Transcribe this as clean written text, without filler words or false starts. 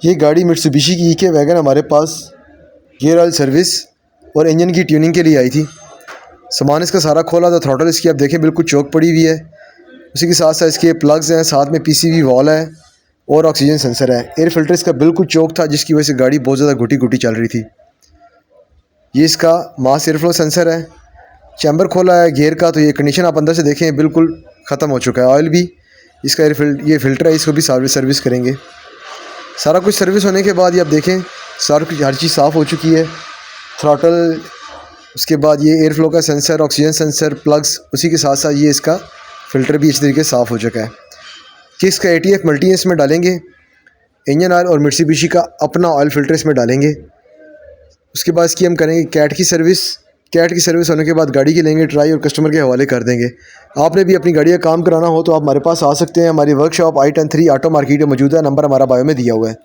ये गाड़ी मित्सुबिशी की इके वैगन हमारे पास गियर ऑयल सर्विस और इंजन की ट्यूनिंग के लिए आई थी। सामान इसका सारा खोला था। थ्रॉटल इसकी आप देखें बिल्कुल चौक पड़ी हुई है। उसी के साथ साथ इसके प्लग्स हैं, साथ में पीसीबी वॉल है और ऑक्सीजन सेंसर है। एयर फिल्टर इसका बिल्कुल चौक था, जिसकी वजह से गाड़ी बहुत ज़्यादा घुटी घुटी चल रही थी। ये इसका मास एयरफ्लो सेंसर है। चैम्बर खोला है गियर का, तो ये कंडीशन आप अंदर से देखें बिल्कुल ख़त्म हो चुका है। ऑयल भी इसका ये फ़िल्टर है, इसको भी सर्विस करेंगे। सारा कुछ सर्विस होने के बाद ये आप देखें सारा कुछ हर चीज़ साफ़ हो चुकी है। थ्रॉटल, उसके बाद ये एयर फ्लो का सेंसर, ऑक्सीजन सेंसर, प्लग्स, उसी के साथ साथ ये इसका फ़िल्टर भी इस तरीके से साफ़ हो चुका है। कि इसका ATF मल्टी इसमें डालेंगे, इंजन ऑयल और मित्सुबिशी का अपना ऑयल फ़िल्टर इसमें डालेंगे। उसके बाद इसकी हम करेंगे कैट की सर्विस। कैट की सर्विस होने के बाद गाड़ी की लेंगे ट्राई और कस्टमर के हवाले कर देंगे। आपने भी अपनी गाड़ी का काम कराना हो तो आप हमारे पास आ सकते हैं। हमारी वर्कशॉप I-10 3 ऑटो मार्केट में मौजूद है। नंबर हमारा बायो में दिया हुआ है।